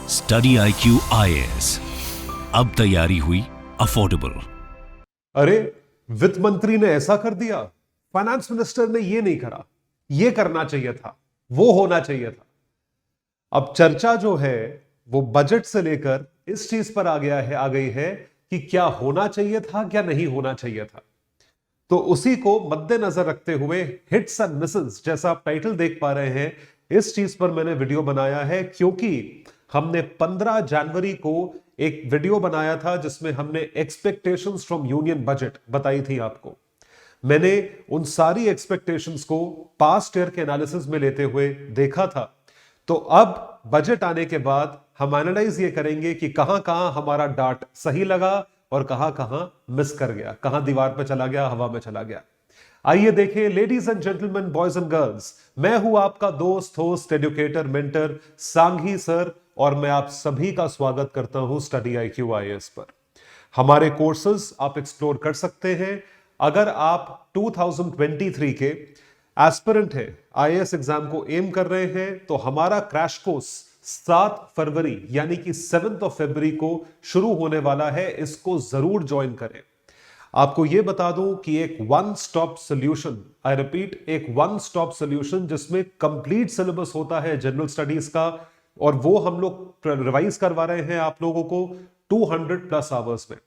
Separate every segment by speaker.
Speaker 1: Study IQ IAS, अब तैयारी हुई अफोर्डेबल।
Speaker 2: अरे, वित्त मंत्री ने ऐसा कर दिया, फाइनेंस मिनिस्टर ने ये नहीं करा, ये करना चाहिए था, वो होना चाहिए था। अब चर्चा जो है वो बजट से लेकर इस चीज पर आ गई है कि क्या होना चाहिए था, क्या नहीं होना चाहिए था। तो उसी को मद्देनजर रखते हुए हिट्स एंड मिसेस जैसा आप टाइटल देख पा रहे हैं, इस चीज पर मैंने वीडियो बनाया है, क्योंकि हमने 15 जनवरी को एक वीडियो बनाया था जिसमें हमने एक्सपेक्टेशंस फ्रॉम यूनियन बजट बताई थी आपको। मैंने उन सारी एक्सपेक्टेशंस को पास्ट ईयर के एनालिसिस में लेते हुए देखा था। तो अब बजट आने के बाद हम एनालाइज ये करेंगे कि कहां कहां हमारा डार्ट सही लगा और कहां कहां मिस कर गया, कहां दीवार पे चला गया, हवा में चला गया। आइए देखें, ladies and gentleman, boys and girls, मैं हूं आपका दोस्त, host, educator, mentor Sanghi sir, और मैं आप सभी का स्वागत करता हूं स्टडी IQ IAS पर। हमारे कोर्सेज आप एक्सप्लोर कर सकते हैं। अगर आप 2023 के एस्पिरेंट हैं, IAS एग्जाम को एम कर रहे हैं, तो हमारा क्रैश कोर्स 7 फरवरी यानी कि 7 फरवरी को शुरू होने वाला है। इसको जरूर ज्वाइन करें। आपको यह बता दूं कि एक one stop solution, I repeat, एक वन स्टॉप सॉल्यूशन जिसमें कंप्लीट सिलेबस होता है जनरल स्टडीज का, और वो हम लोग रिवाइज करवा रहे हैं आप लोगों को 200+ आवर्स में।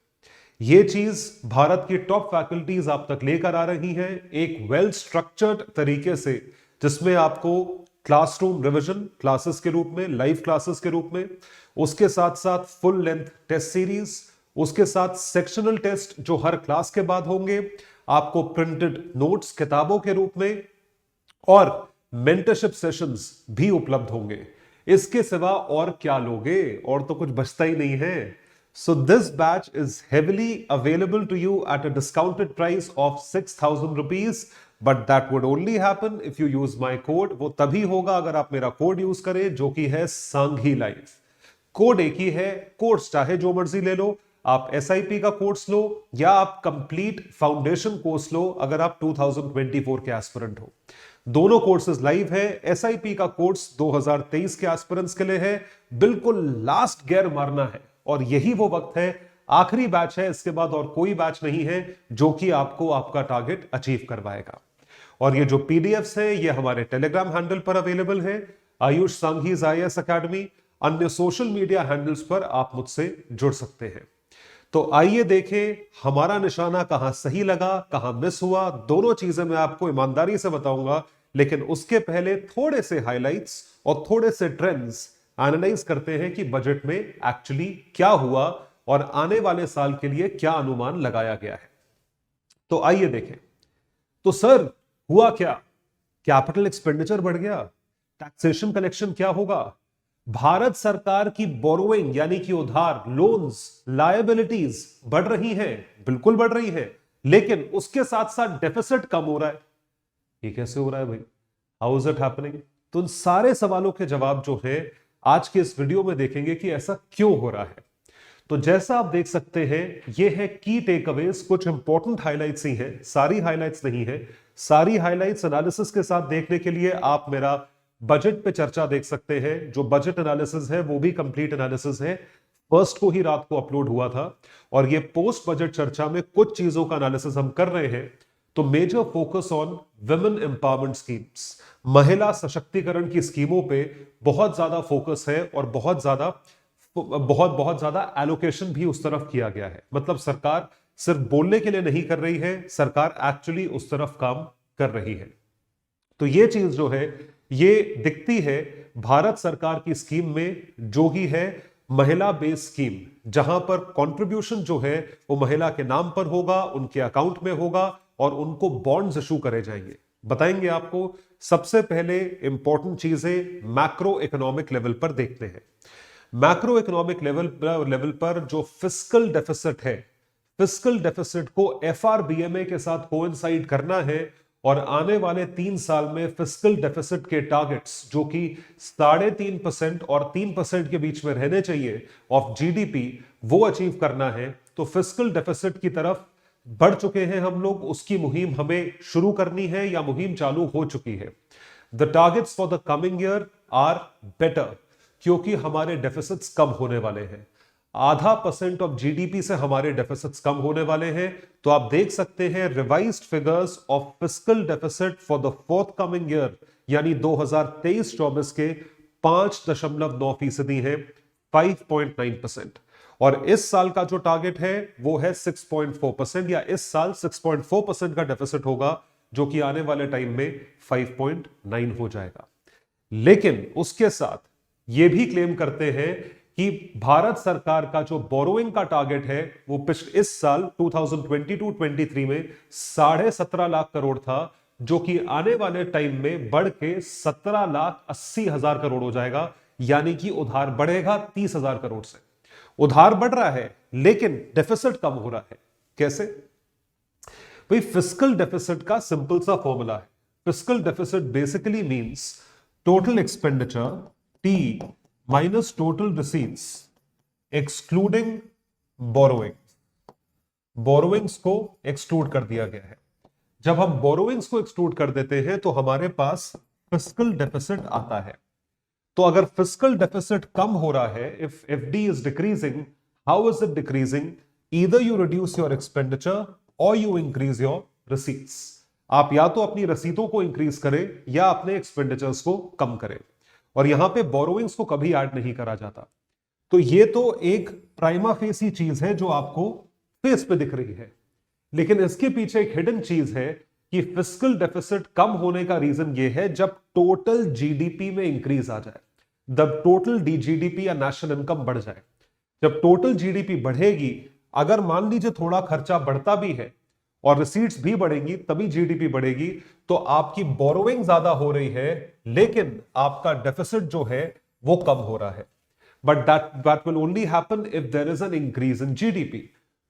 Speaker 2: ये चीज भारत की टॉप फैकल्टीज आप तक लेकर आ रही हैं, एक वेल स्ट्रक्चर्ड तरीके से, जिसमें आपको क्लासरूम रिवीजन क्लासेस के रूप में, लाइव क्लासेस के रूप में, उसके साथ साथ फुल लेंथ टेस्ट सीरीज, उसके साथ सेक्शनल टेस्ट जो हर क्लास के बाद होंगे, आपको प्रिंटेड नोट्स किताबों के रूप में, और मेंटरशिप सेशंस भी उपलब्ध होंगे। इसके सिवा और क्या लोगे, और तो कुछ बचता ही नहीं है। So this batch is heavily available to you at a discounted price of 6,000 rupees, but that would only happen if you use my code. वो तभी होगा अगर आप मेरा कोड यूज करें, जो कि है सांघी लाइव। कोड एक ही है, कोर्स चाहे जो मर्जी ले लो, आप SIP का कोर्स लो या आप कंप्लीट फाउंडेशन कोर्स लो, अगर आप 2024 के एस्पिरेंट हो। दोनों कोर्सेज लाइव है। SIP का कोर्स 2023 के एस्पिरेंट्स के लिए है, बिल्कुल लास्ट गियर मारना है, और यही वो वक्त है, आखिरी बैच है, इसके बाद और कोई बैच नहीं है जो कि आपको आपका टारगेट अचीव करवाएगा। और ये जो PDFs है ये हमारे टेलीग्राम हैंडल पर अवेलेबल है, आयुष सांघीज IAS अकेडमी। अन्य सोशल मीडिया हैंडल्स पर आप मुझसे जुड़ सकते हैं। तो आइए देखें हमारा निशाना कहां सही लगा, कहां मिस हुआ। दोनों चीजें मैं आपको ईमानदारी से बताऊंगा, लेकिन उसके पहले थोड़े से हाइलाइट्स और थोड़े से ट्रेंड्स एनालाइज करते हैं कि बजट में एक्चुअली क्या हुआ और आने वाले साल के लिए क्या अनुमान लगाया गया है। तो आइए देखें। तो सर, हुआ क्या? कैपिटल एक्सपेंडिचर बढ़ गया, टैक्सेशन कलेक्शन क्या होगा, भारत सरकार की बोरोइंग यानी कि उधार, लोन्स, लायबिलिटीज बढ़ रही हैं, बिल्कुल बढ़ रही हैं, लेकिन उसके साथ साथ डेफिसिट कम हो रहा है। ये कैसे हो रहा है भाई? How is it happening? तो उन सारे सवालों के जवाब जो है आज के इस वीडियो में देखेंगे कि ऐसा क्यों हो रहा है। तो जैसा आप देख सकते हैं, ये है की टेकअवेज, कुछ इंपॉर्टेंट हाइलाइट्स ही हैं, सारी हाइलाइट्स नहीं है। सारी हाइलाइट्स एनालिसिस के साथ देखने के लिए आप मेरा बजट पे चर्चा देख सकते हैं। जो बजट एनालिसिस है वो भी कंप्लीट एनालिसिस है, फर्स्ट को ही रात को अपलोड हुआ था, और ये पोस्ट बजट चर्चा में कुछ चीजों का एनालिसिस हम कर रहे हैं। तो major focus on women empowerment schemes, महिला सशक्तिकरण की स्कीमों पे बहुत ज्यादा फोकस है, और बहुत ज्यादा एलोकेशन भी उस तरफ किया गया है। मतलब सरकार सिर्फ बोलने के लिए नहीं कर रही है, सरकार एक्चुअली उस तरफ काम कर रही है। तो ये चीज जो है ये दिखती है भारत सरकार की स्कीम में, जो ही है महिला बेस्ड स्कीम, जहां पर कंट्रीब्यूशन जो है वो महिला के नाम पर होगा, उनके अकाउंट में होगा, और उनको बॉन्ड्स इशू करे जाएंगे। बताएंगे आपको। सबसे पहले इंपॉर्टेंट चीजें मैक्रो इकोनॉमिक लेवल पर देखते हैं। मैक्रो इकोनॉमिक लेवल पर जो फिस्कल डेफिसिट है, फिस्कल डेफिसिट को FRBMA के साथ कोइंसाइड करना है, और आने वाले 3 साल में फिस्कल डेफिसिट के टारगेट्स, जो कि 3.5% और 3% के बीच में रहने चाहिए ऑफ GDP, वो अचीव करना है। तो फिस्कल डेफिसिट की तरफ बढ़ चुके हैं हम लोग, उसकी मुहिम हमें शुरू करनी है या मुहिम चालू हो चुकी है। The targets for the coming year are better. क्योंकि हमारे डेफिसिट्स कम होने वाले हैं। 0.5% ऑफ जीडीपी से हमारे डेफिसिट्स कम होने वाले हैं। तो आप देख सकते हैं revised figures of fiscal deficit for the fourth coming year यानी 2023-24 के 5.9% है, 5.9%। और इस साल का जो टारगेट है वो है 6.4%, या इस साल 6.4% का डेफिसिट होगा, जो कि आने वाले टाइम में 5.9 हो जाएगा। लेकिन उसके साथ ये भी क्लेम करते हैं कि भारत सरकार का जो बोरोइंग का टारगेट है वो इस साल 2022-23 में 17.5 लाख करोड़ था, जो कि आने वाले टाइम में बढ़ के 17,80,000 करोड़ हो जाएगा। यानी कि उधार बढ़ेगा 30,000 करोड़ से। उधार बढ़ रहा है लेकिन डेफिसिट कम हो रहा है। कैसे भाई? फिस्कल डेफिसिट का सिंपल सा फॉर्मूला है। Fiscal deficit basically means total expenditure T minus total receipts excluding borrowing. Borrowings को एक्सक्लूड कर दिया गया है। जब हम बोरोइंग्स को एक्सक्लूड कर देते हैं तो हमारे पास फिस्कल डेफिसिट आता है। तो अगर फिस्कल डेफिसिट कम हो रहा है, if FD is decreasing, how is it decreasing? Either you reduce your expenditure और यू इंक्रीज योर रिसीट्स। आप या तो अपनी रसीदों को इंक्रीज करें या अपने एक्सपेंडिचर्स को कम करें। और यहां पे बोरोइंग्स को कभी ऐड नहीं करा जाता। तो ये तो एक प्राइमा फेसी चीज है जो आपको फेस पे दिख रही है, लेकिन इसके पीछे एक हिडन चीज है कि फिस्कल डेफिसिट कम होने का रीजन ये है जब टोटल जीडीपी में इंक्रीज आ जाए, जब टोटल जीडीपी या नेशनल इनकम बढ़ जाए। जब टोटल जीडीपी बढ़ेगी, अगर मान लीजिए थोड़ा खर्चा बढ़ता भी है और रिसीट्स भी बढ़ेंगी, तभी जीडीपी बढ़ेगी। तो आपकी बोरोइंग ज्यादा हो रही है लेकिन आपका डेफिसिट जो है वो कम हो रहा है। But that will only happen if there is an increase in GDP.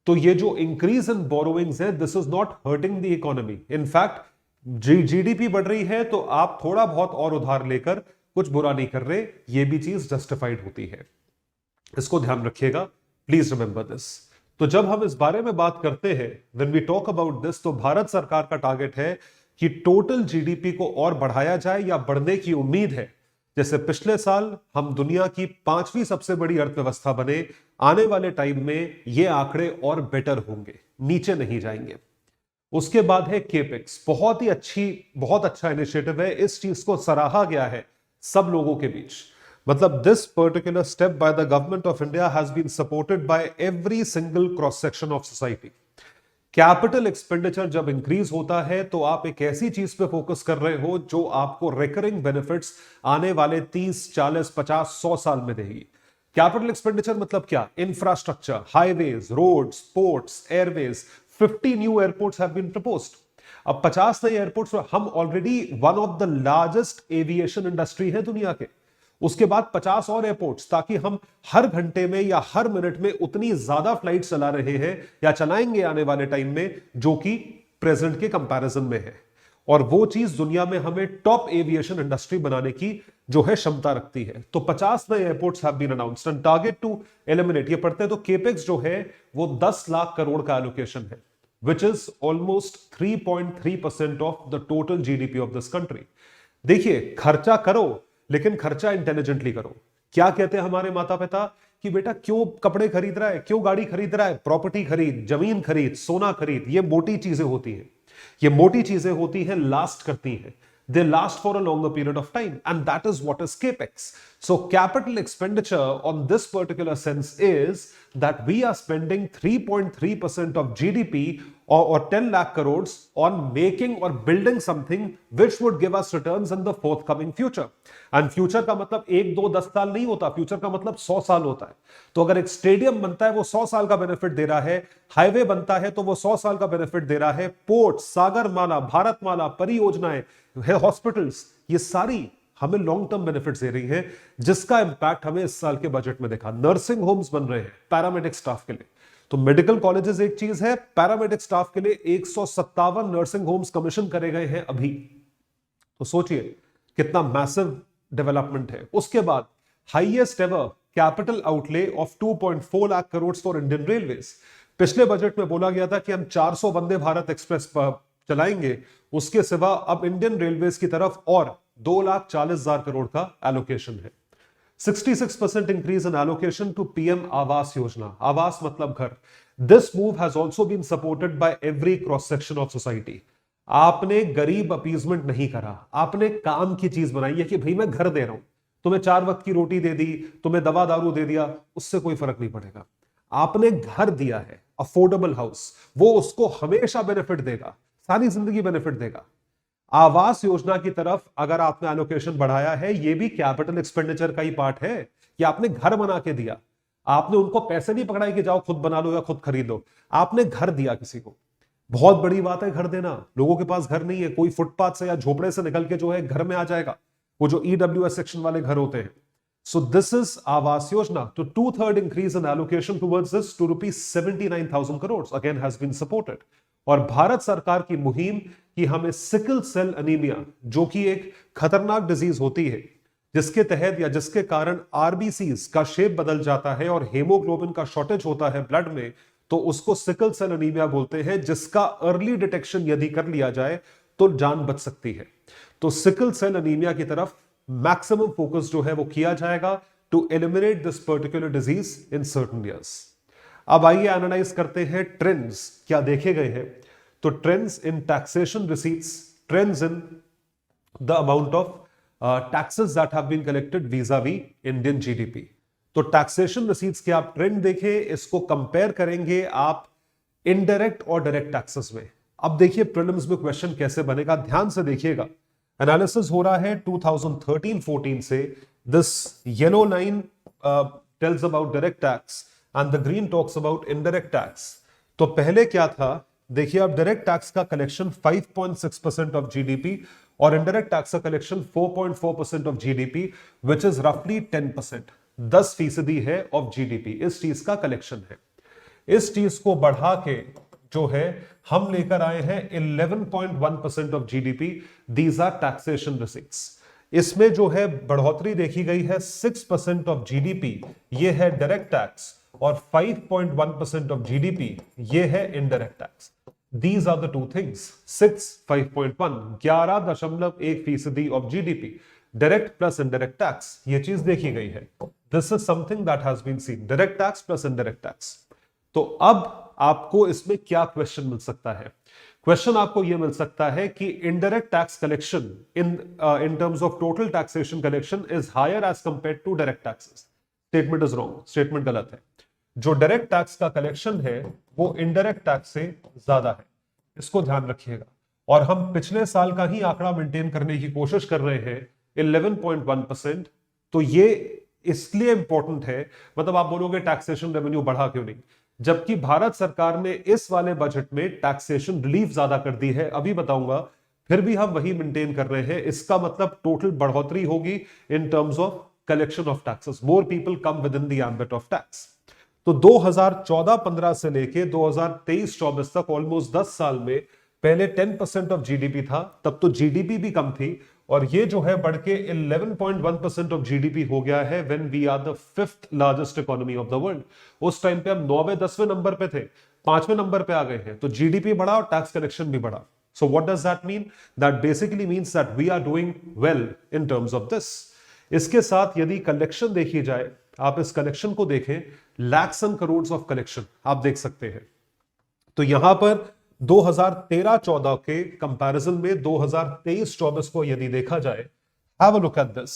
Speaker 2: तो ये जो इंक्रीज इन बोरोइंग्स है, this is not hurting the economy. In fact GDP बढ़ रही है तो आप थोड़ा बहुत और उधार लेकर कुछ बुरा नहीं कर रहे, ये भी चीज जस्टिफाइड होती है। इसको ध्यान रखिएगा, प्लीज रिमेंबर दिस। तो जब हम इस बारे में बात करते हैं, when we talk about this, तो भारत सरकार का टारगेट है कि टोटल जीडीपी को और बढ़ाया जाए या बढ़ने की उम्मीद है। जैसे पिछले साल हम दुनिया की 5वीं सबसे बड़ी अर्थव्यवस्था बने, आने वाले टाइम में ये आंकड़े और बेटर होंगे, नीचे नहीं जाएंगे। उसके बाद है केपेक्स। बहुत अच्छा इनिशिएटिव है, इस चीज को सराहा गया है सब लोगों के बीच। मतलब this particular step by the government of India has been supported by every single cross section of society. Capital expenditure जब इंक्रीज होता है तो आप एक ऐसी चीज पे फोकस कर रहे हो जो आपको रिकरिंग बेनिफिट्स आने वाले 30, 40, 50, 100 साल में देगी। कैपिटल एक्सपेंडिचर मतलब क्या? Infrastructure, highways, roads, ports, airways. 50 new airports have been proposed. अब 50 नए एयरपोर्ट्स, हम already one of the largest aviation industry है दुनिया के। उसके बाद 50 और एयरपोर्ट्स, ताकि हम हर घंटे में या हर मिनट में उतनी ज्यादा फ्लाइट चला रहे हैं या चलाएंगे आने वाले टाइम में, जो कि प्रेजेंट के कंपैरिजन में है। और वो चीज दुनिया में हमें टॉप एविएशन इंडस्ट्री बनाने की जो है क्षमता रखती है। तो 50 नए airports have been announced and target to eliminate, ये पढ़ते हैं तो केपेक्स जो है वो 10 लाख करोड़ का एलोकेशन है, which is almost 3.3% of the total GDP of this country। देखिए, खर्चा करो लेकिन खर्चा इंटेलिजेंटली करो। क्या कहते हैं हमारे माता पिता कि बेटा क्यों कपड़े खरीद रहा है, क्यों गाड़ी खरीद रहा है? प्रॉपर्टी खरीद, जमीन खरीद, सोना खरीद। ये मोटी चीजें होती हैं, ये मोटी चीजें होती हैं, लास्ट करती हैं। They last for a longer period of time, and that is what is capex. So capital expenditure on this particular sense is that we are spending 3.3% of GDP or 10 lakh crores on making or building something which would give us returns in the forthcoming future. And future का मतलब 1, 2, 10 साल नहीं होता, future का मतलब 100 साल होता है। तो अगर एक स्टेडियम बनता है वो 100 साल का बेनिफिट दे रहा है, हाईवे बनता है तो वो 100 साल का बेनिफिट दे रहा है, पोर्ट, सागरमाला, भारतमाला, परियोजनाएं, हॉस्पिटल्स, ये सारी हमें लॉन्ग टर्म बेनिफिट्स दे रही हैं, जिसका इंपैक्ट हमें इस साल के बजट में देखा। नर्सिंग होम्स बन रहे हैं पैरामेडिक स्टाफ के लिए। तो मेडिकल कॉलेजेस एक चीज है, पैरामेडिक स्टाफ के लिए 157 नर्सिंग होम्स कमीशन करे गए हैं अभी। तो सोचिए कितना मैसिव डेवलपमेंट है। उसके बाद highest ever capital outlay of 2.4 lakh crore for Indian railways. पिछले बजट में बोला गया था कि हम 400 वंदे भारत एक्सप्रेस चलाएंगे, उसके सिवा अब इंडियन रेलवेज की तरफ और 2,40,000 करोड़ का एलोकेशन है। 66% increase in allocation to PM Awas Yojana. Awas मतलब घर. This move has also been supported by every cross section of society. आपने गरीब अपीजमेंट नहीं करा, आपने काम की चीज बनाई है कि भाई मैं घर दे रहा हूं, तुम्हें 4 वक्त की रोटी दे दी, तुम्हें दवा दारू दे दिया, उससे कोई फर्क नहीं पड़ेगा. आपने घर दिया है, अफोर्डेबल हाउस, वो उसको हमेशा बेनिफिट देगा, सारी जिंदगी बेनिफिट देगा. आवास योजना की तरफ अगर आपने एलोकेशन बढ़ाया है, ये भी कैपिटल एक्सपेंडिचर का ही पार्ट है कि आपने घर बना के दिया. आपने उनको पैसे नहीं पकड़ाए कि जाओ खुद बना लो या खुद खरीद लो, आपने घर दिया किसी को. बहुत बड़ी बात है घर देना. लोगों के पास घर नहीं है, कोई फुटपाथ से या झोपड़े से निकल के जो है घर में आ जाएगा, वो जो ईडब्ल्यूएस सेक्शन वाले घर होते हैं. So this is Awas Yojana. To 2/3 increase in allocation towards this to rupees 79,000 crores again has been supported. और भारत सरकार की मुहिम कि हमें सिकल सेल अनीमिया, जो कि एक खतरनाक डिजीज होती है, जिसके तहत या जिसके कारण आरबीसीज का शेप बदल जाता है और हेमोग्लोबिन का शॉर्टेज होता है ब्लड में, तो उसको सिकल सेल अनीमिया बोलते हैं, जिसका अर्ली डिटेक्शन यदि कर लिया जाए तो जान बच सकती है. तो सिकल सेल अनीमिया की तरफ मैक्सिमम फोकस जो है वो किया जाएगा to eliminate this particular disease in certain years. अब आइए एनालाइज करते हैं ट्रेंड्स क्या देखे गए हैं. तो trends in taxation receipts, trends in the amount of taxes that have been collected vis-a-vis Indian GDP. तो टैक्सेशन रिसीट्स के आप ट्रेंड देखें, इसको कंपेयर करेंगे आप इनडायरेक्ट और डायरेक्ट टैक्सेस में. अब देखिए प्रीलिम्स में क्वेश्चन कैसे बनेगा, ध्यान से देखिएगा. एनालिसिस हो रहा है 2013-14 से. This yellow line tells about direct tax and the green talks about indirect tax. तो पहले क्या था, देखिए अब डायरेक्ट टैक्स का कलेक्शन 5.6% ऑफ जीडीपी और इनडायरेक्ट टैक्स का collection 4.4% of GDP, which is रफली 10%, 10% है ऑफ जीडीपी. इस चीज का कलेक्शन है. इस चीज को बढ़ा के जो है हम लेकर आए हैं 11.1% of GDP. These are taxation receipts. इसमें जो है बढ़ोतरी देखी गई है 6% ऑफ जीडीपी, ये है डायरेक्ट टैक्स, और 5.1% ऑफ जीडीपी ये है indirect tax. These are the two things. 6, 5.1, 11.1% of GDP, direct plus indirect tax, ये चीज देखी गई है. This is something that has been seen, direct tax plus indirect tax. तो अब आपको इसमें क्या क्वेश्चन मिल सकता है? क्वेश्चन आपको यह मिल सकता है कि indirect tax collection in terms of total taxation collection is higher as compared to direct taxes. Statement is wrong, statement गलत है. जो डायरेक्ट टैक्स का कलेक्शन है वो इनडायरेक्ट टैक्स से ज्यादा है, इसको ध्यान रखिएगा. और हम पिछले साल का ही आंकड़ा मेंटेन करने की कोशिश कर रहे हैं 11.1%. तो ये इसलिए इंपॉर्टेंट है, मतलब आप बोलोगे टैक्सेशन रेवेन्यू बढ़ा क्यों नहीं, जबकि भारत सरकार ने इस वाले बजट में टैक्सेशन रिलीफ ज्यादा कर दी है. अभी बताऊंगा. फिर भी हम वही मेंटेन कर रहे हैं. इसका मतलब टोटल बढ़ोतरी होगी इन terms of collection of taxes. More people come with in the ambit of tax. तो 2014-15 से लेके 2023-24 तक ऑलमोस्ट 10 साल में पहले 10% ऑफ जीडीपी था, तब तो जीडीपी भी कम थी, और ये जो है बढ़ के 11.1% ऑफ जीडीपी हो गया है when we are the 5th largest economy of the world. उस टाइम पे हम 9वें-10वें नंबर पे थे, 5वें नंबर पे आ गए हैं. तो जीडीपी बढ़ा और टैक्स कलेक्शन भी बढ़ा. So what does that mean? That basically means that we are doing well in terms of this. इसके साथ यदि कलेक्शन देखी जाए, आप इस कलेक्शन को देखें, lakhs and crore of collection आप देख सकते हैं. तो यहां पर 2013-14 के कंपैरिजन में 2023-24 को यदि देखा जाए, have a look at this.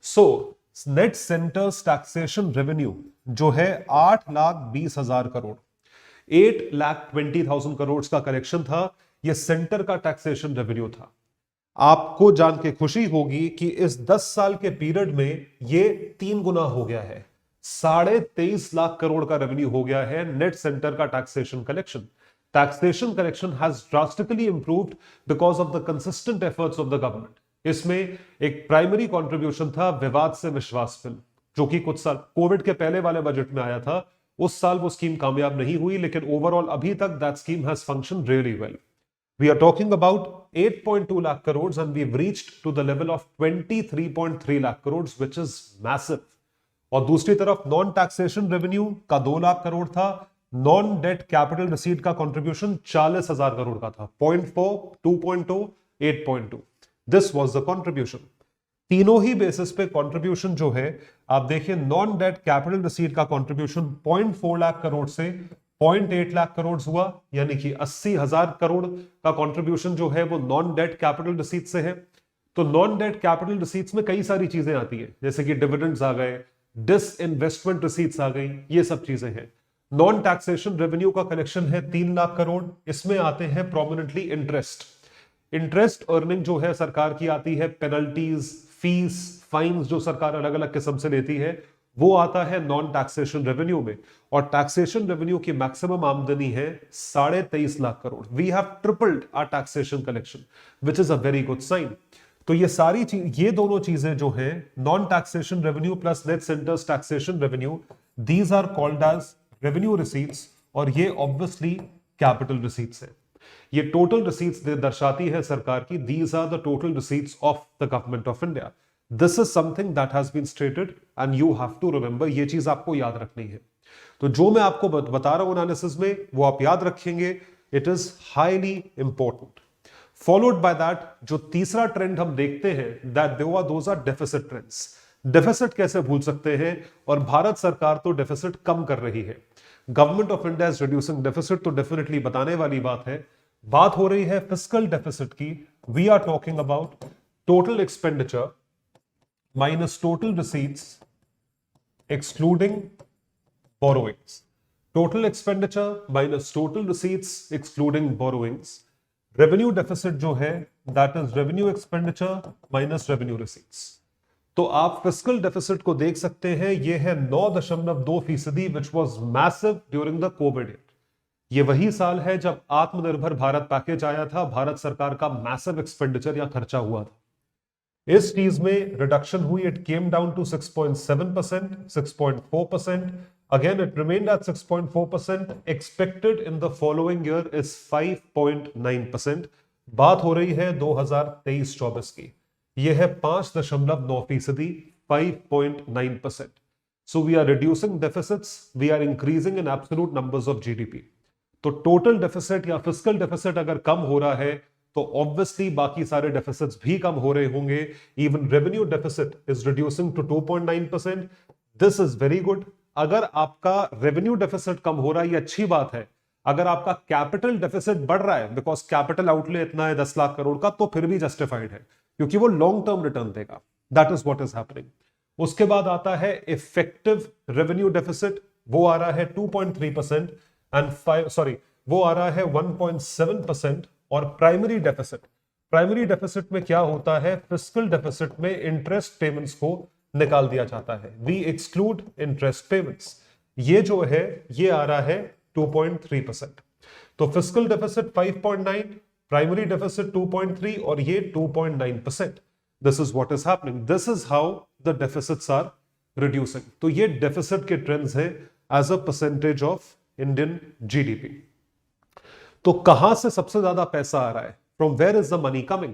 Speaker 2: So net centre's taxation revenue जो है 8,20,000 करोड़, 8,20,000 करोड़ का कलेक्शन था. यह सेंटर का टैक्सेशन रेवेन्यू था. आपको जान के खुशी होगी कि इस 10 साल के पीरियड में यह 3 गुना हो गया है. 23.5 लाख करोड़ का रेवेन्यू हो गया है नेट सेंटर का taxation collection. Taxation collection has drastically improved because of the consistent efforts of the government. इसमें एक प्राइमरी कंट्रीब्यूशन था विवाद से विश्वास बिल, जो कि कुछ साल कोविड के पहले वाले बजट में आया था. उस साल वो स्कीम कामयाब नहीं हुई, लेकिन ओवरऑल अभी तक that scheme has functioned really well. We are talking about 8.2 lakh crore and we have reached to the level of 23.3 lakh crore, which is massive. और दूसरी तरफ नॉन टैक्सेशन रेवेन्यू का 2 लाख करोड़ था. नॉन डेट कैपिटल रिसीट का कंट्रीब्यूशन 40,000 करोड़ का था. 0.4, 2.2, 8.2. This was the contribution. तीनों ही basis पे कंट्रीब्यूशन जो है आप देखिए, नॉन डेट कैपिटल रिसीट का कंट्रीब्यूशन 0.4 लाख करोड़ से 0.8 लाख करोड़ हुआ, यानी कि 80,000 करोड़ का कंट्रीब्यूशन जो है वो नॉन डेट कैपिटल रिसीट से है। तो नॉन डेट कैपिटल रिसीट्स में कई सारी चीजें आती है, जैसे कि डिविडेंड्स आ गए, डिसइन्वेस्टमेंट रिसीट्स आ गई, ये सब चीजें हैं। नॉन टैक्सेशन रेवेन्यू का कलेक्शन है 3 लाख करोड़, इसमें आते हैं प्रोमिनेंटली इंटरेस्ट अर्निंग जो है सरकार की आती है, पेनल्टीज, फीस, फाइन्स जो सरकार अलग अलग किस्म से लेती है, वो आता है नॉन टैक्सेशन रेवेन्यू में। और टैक्सेशन रेवेन्यू की मैक्सिमम आमदनी है 23.5 lakh crore. We have tripled our taxation collection, which is a very good sign. तो ये सारी चीज, ये दोनों चीजें जो है, non taxation revenue plus net centre's taxation revenue, these are called as revenue receipts, और ये ऑब्वियसली कैपिटल रिसीट्स है। ये टोटल रिसीट्स दर्शाती है सरकार की, these are the total receipts of the government of India. This is something that has been stated and you have to remember, ये चीज आपको याद रखनी है। तो जो मैं आपको बता रहा हूं एनालिसिस में, वो आप याद रखेंगे, it is highly important. Followed by that, जो तीसरा ट्रेंड हम देखते हैं, that those are deficit trends. Deficit कैसे भूल सकते हैं, और भारत सरकार तो डेफिसिट कम कर रही है। Government of India is reducing deficit, तो डेफिनेटली बताने वाली बात है। बात हो रही है फिस्कल डेफिसिट की। We are talking about total expenditure minus total receipts excluding borrowings. Total expenditure minus total receipts excluding borrowings. Revenue deficit जो है, that is revenue expenditure minus revenue receipts. तो आप फिस्कल डेफिसिट को देख सकते हैं, ये है 9.2%, which was massive during the Covid year. ये वही साल है जब आत्मनिर्भर भारत पैकेज आया था, भारत सरकार का मैसिव एक्सपेंडिचर या खर्चा हुआ था। इस चीज में रिडक्शन हुई, it came down to 6.7%, 6.4%. Again, it remained at 6.4%. Expected in the following year is 5.9%. बात हो रही है 2023-24 की। यह है 5.9%, 5.9%. So we are reducing deficits, we are increasing in absolute numbers of GDP. तो टोटल डेफिसिट या फिस्कल डेफिसिट अगर कम हो रहा है, तो ऑब्वियसली बाकी सारे डेफिसिट्स भी कम हो रहे होंगे। Even revenue deficit is reducing to 2.9%. This is very good. अगर आपका रेवेन्यू डेफिसिट कम हो रहा है, ये अच्छी बात है। अगर आपका कैपिटल डेफिसिट बढ़ रहा है, बिकॉज कैपिटल आउटले इतना है 10 लाख करोड़ का, तो फिर भी जस्टिफाइड है, क्योंकि वो लॉन्ग टर्म रिटर्न देगा। That is what is happening. उसके बाद आता है इफेक्टिव रेवेन्यू डेफिसिट, वो आ रहा है 2.3% एंड वो आ रहा है 1.7%। और प्राइमरी डेफिसिट में क्या होता है, फिस्कल डेफिसिट में इंटरेस्ट पेमेंट्स को निकाल दिया जाता है। We exclude interest payments. ये जो है, ये आ रहा है 2.3%। तो फिस्कल डेफिसिट 5.9, प्राइमरी डेफिसिट 2.3 और ये 2.9%। This is what is happening, this is how the deficits are reducing. तो ये डेफिसिट के ट्रेंड्स हैं as a percentage of Indian GDP. तो कहां से सबसे ज्यादा पैसा आ रहा है, from where is the money coming?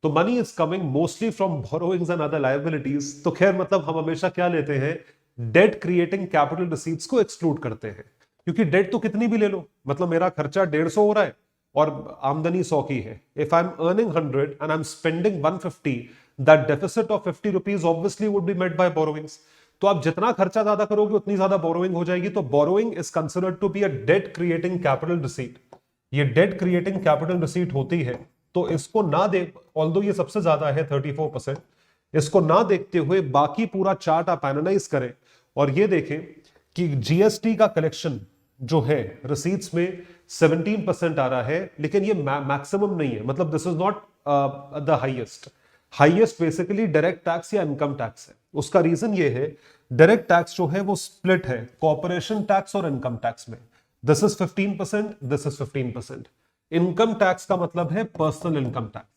Speaker 2: तो money is coming mostly from borrowings and other liabilities. तो खैर, मतलब हम हमेशा क्या लेते हैं, डेट क्रिएटिंग कैपिटल रिसीट्स को एक्सक्लूड करते हैं, क्योंकि डेट तो कितनी भी ले लो, मतलब मेरा खर्चा 150 हो रहा है और आमदनी 100 की है। If I am earning 100 and I am spending 150, that deficit of 50 rupees obviously would be met by borrowings. तो आप जितना खर्चा ज्यादा करोगे, उतनी ज्यादा बोरोइंग हो जाएगी। तो borrowing is considered to be a debt creating capital receipt. ये डेट क्रिएटिंग कैपिटल रिसीट होती है। तो इसको ना देख, ऑल्दो ये सबसे ज्यादा है 34%, इसको ना देखते हुए बाकी पूरा चार्ट आप एनालाइज करें और ये देखें कि जीएसटी का कलेक्शन जो है रिसीट्स में 17% आ रहा है, लेकिन ये मैक्सिमम नहीं है, मतलब this is not the highest basically direct tax या इनकम टैक्स है। उसका रीजन ये है, डायरेक्ट टैक्स जो है वो स्प्लिट है कॉर्पोरेशन टैक्स और इनकम टैक्स में। This is 15%, this is 15%। Income tax का मतलब है पर्सनल इनकम टैक्स,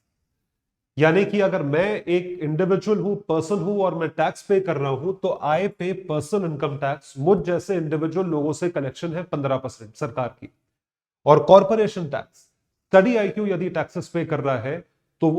Speaker 2: यानी कि अगर मैं एक इंडिविजुअल हूं, पर्सन हूं और मैं टैक्स पे कर रहा हूं, तो आई पे पर्सनल इनकम टैक्स। मुझ जैसे इंडिविजुअल लोगों से कलेक्शन है 15% सरकार की। और कॉर्पोरेशन टैक्स, स्टडी आईक्यू यदि टैक्सेस पे कर रहा है, तो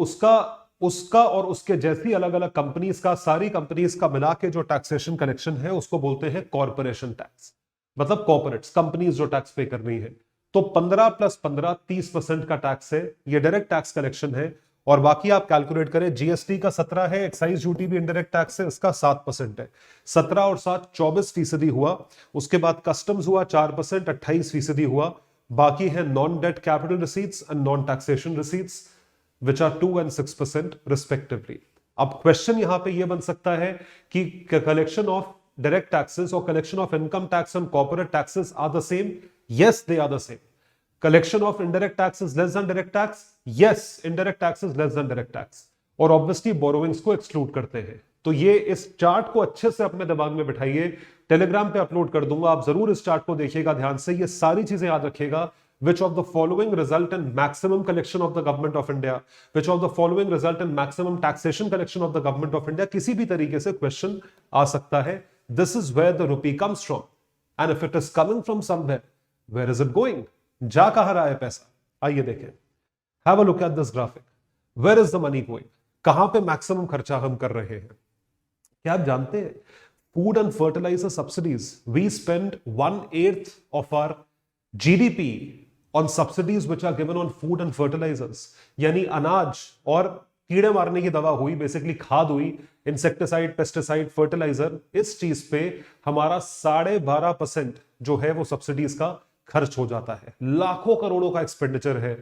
Speaker 2: उसका और उसके जैसी अलग अलग कंपनीज का, सारी कंपनीज का मिला के जो टैक्सेशन कलेक्शन है, उसको बोलते हैं कॉर्पोरेशन टैक्स। मतलब कॉर्पोरेट्स, कंपनीज जो टैक्स पे कर रही है। तो 15 + 15 30% का टैक्स है, ये डायरेक्ट टैक्स कलेक्शन है। और बाकी आप कैलकुलेट करें, जीएसटी का 17 है, एक्साइज ड्यूटी भी इनडायरेक्ट टैक्स है, इसका 7% है। 17 और 7 24% हुआ। उसके बाद कस्टम्स हुआ 4%, 28% हुआ। बाकी है non debt capital receipts and non taxation receipts which are 2 and 6% respectively. अब क्वेश्चन यहां पे ये बन सकता है कि कलेक्शन ऑफ डायरेक्ट टैक्सेस और collection of income tax and corporate taxes are the same? Yes, they are the same. Collection of indirect tax is less than direct tax? Yes, indirect tax is less than direct tax. और obviously borrowings को exclude करते हैं। तो ये इस chart को अच्छे से अपने दिमाग में बिठाइए, टेलीग्राम पे अपलोड कर दूंगा, आप जरूर इस चार्ट को देखिएगा ध्यान से, ये सारी चीजें याद रखिएगा। Which of the following result in maximum collection of the government of India? Which of the following result in maximum taxation collection of the government of India? किसी भी तरीके से क्वेश्चन आ सकता है। This is where the rupee comes from. And if it is coming from somewhere, where is it going? जा कहां रहा है पैसा? आइए देखें। Have a look at this graphic. Where is the money going? कहां पे मैक्सिमम खर्चा हम कर रहे हैं? क्या आप जानते हैं food and fertiliser subsidies, we spend 1/8 of our GDP on subsidies which are given on food and fertilisers. यानी अनाज और कीड़े मारने की दवा हुई, बेसिकली खाद हुई, इंसेक्टिसाइड, पेस्टिसाइड, फर्टिलाइजर, इस चीज पे हमारा 12.5% जो है वो सब्सिडीज का खर्च हो जाता है। लाखों करोड़ों का एक्सपेंडिचर है,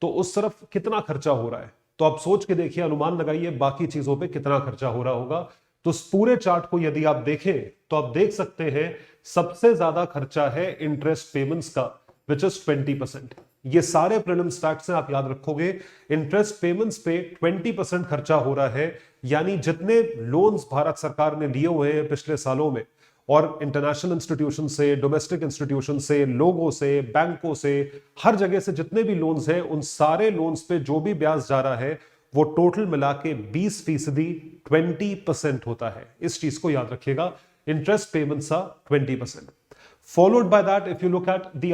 Speaker 2: तो उस तरफ कितना खर्चा हो रहा है? तो आप सोच के देखिए, अनुमान लगाइए बाकी चीजों पे कितना खर्चा हो रहा होगा। तो इस पूरे चार्ट को यदि आप देखें तो आप देख सकते हैं सबसे ज्यादा खर्चा है इंटरेस्ट पेमेंट्स का, विच इज 20%। ये सारे प्रीलिम्स फैक्ट्स हैं, आप याद रखोगे। इंटरेस्ट पेमेंट्स पे 20% खर्चा हो रहा है, यानी जितने लोन्स भारत सरकार ने लिए हुए हैं पिछले सालों में, और इंटरनेशनल इंस्टीट्यूशन से, डोमेस्टिक इंस्टीट्यूशन से, लोगों से, बैंकों से, हर जगह से जितने भी लोन्स हैं, उन सारे लोन्स पे जो भी ब्याज जा रहा है वो टोटल मिला के 20%, 20% होता है। इस चीज को याद रखिएगा, interest payments are 20%। Followed by that if you look at the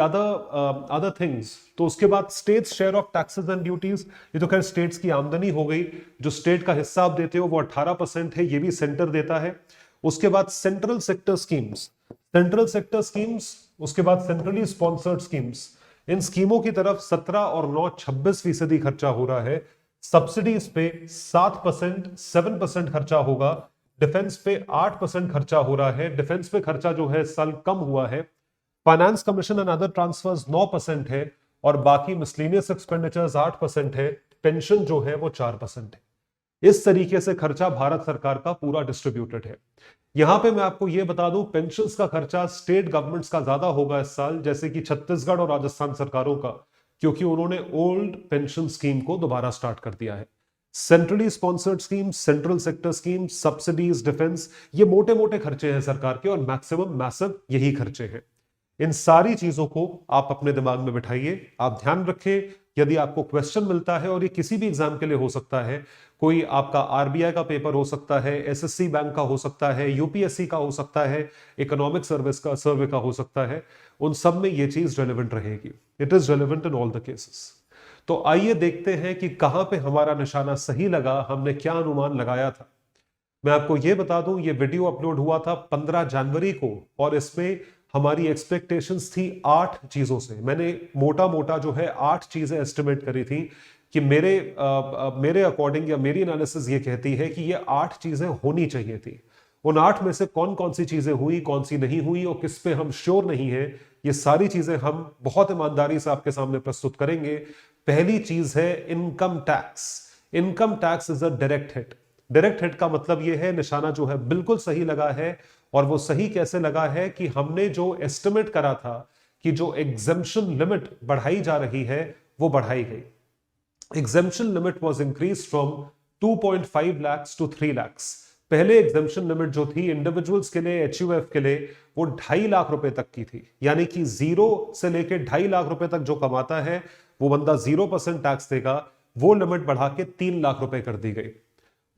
Speaker 2: other things, तो उसके बाद states share of taxes and duties. ये तो खैर स्टेट्स की आमदनी हो गई, जो स्टेट का हिस्सा आप देते हो वो 18% है, ये भी सेंटर देता है। उसके बाद सेंट्रल सेक्टर स्कीम्स, उसके बाद सेंट्रली स्पॉन्सर्ड स्कीम्स, इन स्कीमों की तरफ 17 और 9 26% खर्चा हो रहा है। सब्सिडीज पे 7% खर्चा होगा। डिफेंस पे 8% खर्चा हो रहा है, डिफेंस पे खर्चा जो है साल कम हुआ है। Finance commission and other transfers 9% है, और बाकी मिसलेनियस एक्सपेंडिचर्स 8% है। पेंशन जो है वो 4% है। इस तरीके से खर्चा भारत सरकार का पूरा डिस्ट्रीब्यूटेड है। यहां पे मैं आपको यह बता दूं, पेंशन्स का खर्चा स्टेट गवर्नमेंट्स का ज्यादा होगा इस साल, जैसे कि छत्तीसगढ़ और राजस्थान सरकारों का, क्योंकि उन्होंने ओल्ड पेंशन स्कीम को दोबारा स्टार्ट कर दिया है। Centrally sponsored scheme, central sector scheme, subsidies, defence, ये मोटे मोटे खर्चे हैं सरकार के, और मैक्सिमम मैसिव यही खर्चे हैं। इन सारी चीजों को आप अपने दिमाग में बिठाइए, आप ध्यान रखें। यदि आपको क्वेश्चन मिलता है, और ये किसी भी एग्जाम के लिए हो सकता है, कोई आपका आरबीआई का पेपर हो सकता है, एसएससी बैंक का हो सकता है, यूपीएससी का हो सकता है, इकोनॉमिक सर्वे का हो सकता है, उन सब में ये चीज रेलेवेंट रहेगी। It is relevant in all the cases. तो आइए देखते हैं कि कहां पे हमारा निशाना सही लगा, हमने क्या अनुमान लगाया था। मैं आपको यह बता दूं, ये वीडियो अपलोड हुआ था 15 जनवरी को, और इसमें हमारी एक्सपेक्टेशंस थी 8 चीजों से। मैंने मोटा मोटा जो है 8 चीजें एस्टिमेट करी थी कि मेरे अकॉर्डिंग, या मेरी एनालिसिस ये कहती है कि ये 8 चीजें होनी चाहिए थी। उन 8 में से कौन कौन सी चीजें हुई, कौन सी नहीं हुई, और किस पे हम श्योर नहीं है, ये सारी चीजें हम बहुत ईमानदारी से आपके सामने प्रस्तुत करेंगे। पहली चीज है income tax. Income tax is a direct hit. Direct hit का मतलब यह है निशाना जो है बिल्कुल सही लगा है, और वो सही कैसे लगा है कि हमने जो एस्टिमेट करा था कि जो एग्जेम्पशन लिमिट बढ़ाई जा रही है वो बढ़ाई गई। Exemption limit was increase from 2.5 lakhs to 3 lakhs। पहले एग्जेम्पशन लिमिट जो थी इंडिविजुअल्स के लिए, एचयूएफ के लिए, वो 2.5 लाख रुपए तक की थी। यानी कि 0 से लेकर 2.5 लाख रुपए तक जो कमाता है वो बंदा 0% टैक्स देगा। वो लिमिट बढ़ा के 3 लाख रुपए कर दी गई।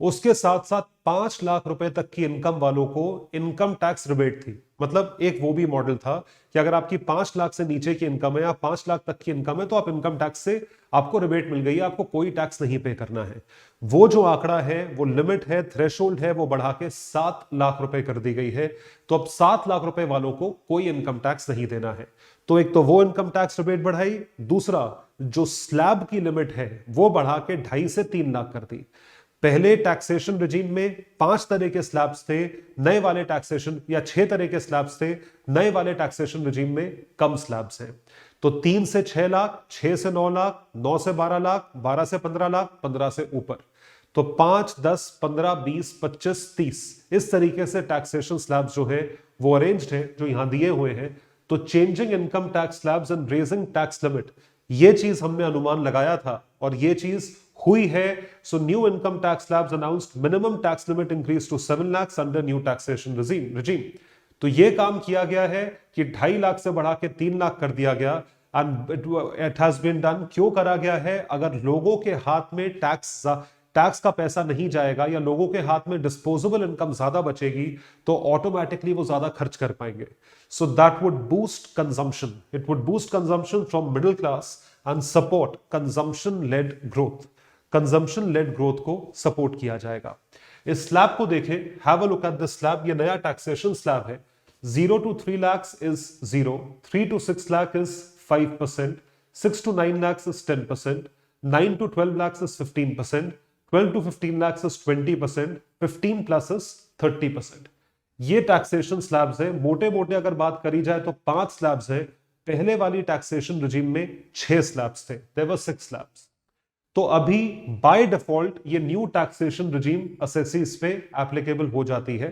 Speaker 2: उसके साथ साथ 5 लाख रुपए तक की इनकम वालों को इनकम टैक्स रिबेट थी। मतलब एक वो भी मॉडल था कि अगर आपकी 5 लाख से नीचे की इनकम है या 5 लाख तक की इनकम है तो आप इनकम टैक्स से आपको रिबेट मिल गई है, आपको कोई टैक्स नहीं पे करना है। वो जो आंकड़ा है, वो लिमिट है, थ्रेशोल्ड है, वो बढ़ा के 7 लाख रुपए कर दी गई है। तो अब 7 लाख रुपए वालों को कोई इनकम टैक्स नहीं देना है। तो एक तो वो इनकम टैक्स रिबेट बढ़ाई, दूसरा जो स्लैब की लिमिट है वो बढ़ा के 2.5 से 3 लाख कर दी। पहले टैक्सेशन रिजीम में 5 तरह के स्लैब्स थे, नए वाले टैक्सेशन या 6 तरह के स्लैब्स थे, नए वाले टैक्सेशन रिजीम में कम स्लैब्स हैं। तो 3 से 6 लाख, 6 से 9 लाख, 9 से 12 लाख, 12 से 15 लाख, 15 से ऊपर। तो 5, 10, 15, 20, 25, 30 इस तरीके से टैक्सेशन स्लैब्स जो है वो अरेंज्ड है, जो यहां दिए हुए हैं। तो changing income tax slabs and raising tax limit, ये चीज हमने अनुमान लगाया था और ये चीज हुई है। So new income tax slabs announced minimum tax limit increase to 7 lakh under new taxation regime. तो ये काम किया गया है कि 2.5 लाख से बढ़ा के 3 लाख कर दिया गया। And it has been done. क्यों करा गया है? अगर लोगों के हाथ में टैक्स का पैसा नहीं जाएगा या लोगों के हाथ में डिस्पोजेबल इनकम ज्यादा बचेगी तो ऑटोमेटिकली वो ज्यादा खर्च कर पाएंगे। So that would boost consumption, it would boost consumption from middle class and support consumption led growth. Consumption led growth को सपोर्ट किया जाएगा। इस स्लैब को देखें, have a look at this slab. ये नया टैक्सेशन स्लैब है। 0 to 3 lakhs is 0, 3 to 6 lakh is 5%, 6 to 9 lakhs is 10%, 9 to 12 lakhs is 15%, 12 to 15 lakhs is 20%, 15 plus is 30%। ये टैक्सेशन स्लैब्स है। मोटे मोटे अगर बात करी जाए तो 5 स्लैब्स है। पहले वाली टैक्सेशन रिजीम में 6 स्लैब्स थे, देयर वर 6 स्लैब्स। तो अभी बाय डिफॉल्ट ये न्यू टैक्सेशन रिजीम असेसीज पे एप्लीकेबल हो जाती है।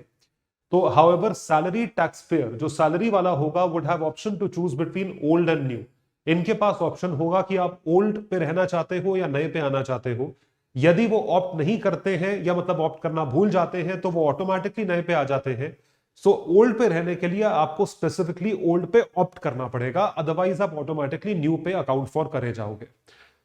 Speaker 2: तो हाउएवर सैलरी टैक्स पेयर, जो सैलरी वाला होगा, would have option to choose between old and new. इनके पास ऑप्शन होगा कि आप ओल्ड पे रहना चाहते हो या नए पे आना चाहते हो। यदि वो ऑप्ट नहीं करते हैं या मतलब ऑप्ट करना भूल जाते हैं तो वो ऑटोमेटिकली नए पे आ जाते हैं। सो ओल्ड पे रहने के लिए आपको स्पेसिफिकली ओल्ड पे ऑप्ट करना पड़ेगा, अदरवाइज आप ऑटोमेटिकली न्यू पे अकाउंट फॉर करे जाओगे।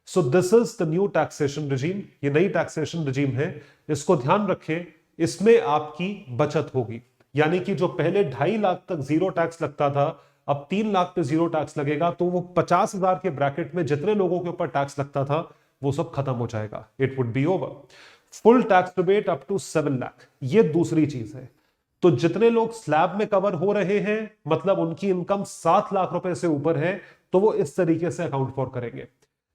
Speaker 2: So this is the new taxation regime. ये नई टैक्सेशन रिजीम है, इसको ध्यान रखें। इसमें आपकी बचत होगी, यानी कि जो पहले 2.5 लाख तक जीरो टैक्स लगता था, अब 3 लाख पे जीरो टैक्स लगेगा। तो वो 50,000 के ब्रैकेट में जितने लोगों के ऊपर टैक्स लगता था वो सब खत्म हो जाएगा। It would be over. Full tax rebate up to 7 lakh, ये दूसरी चीज है। तो जितने लोग स्लैब में कवर हो रहे हैं, मतलब उनकी इनकम 7 लाख रुपए से ऊपर है, तो वो इस तरीके से अकाउंट फॉर करेंगे।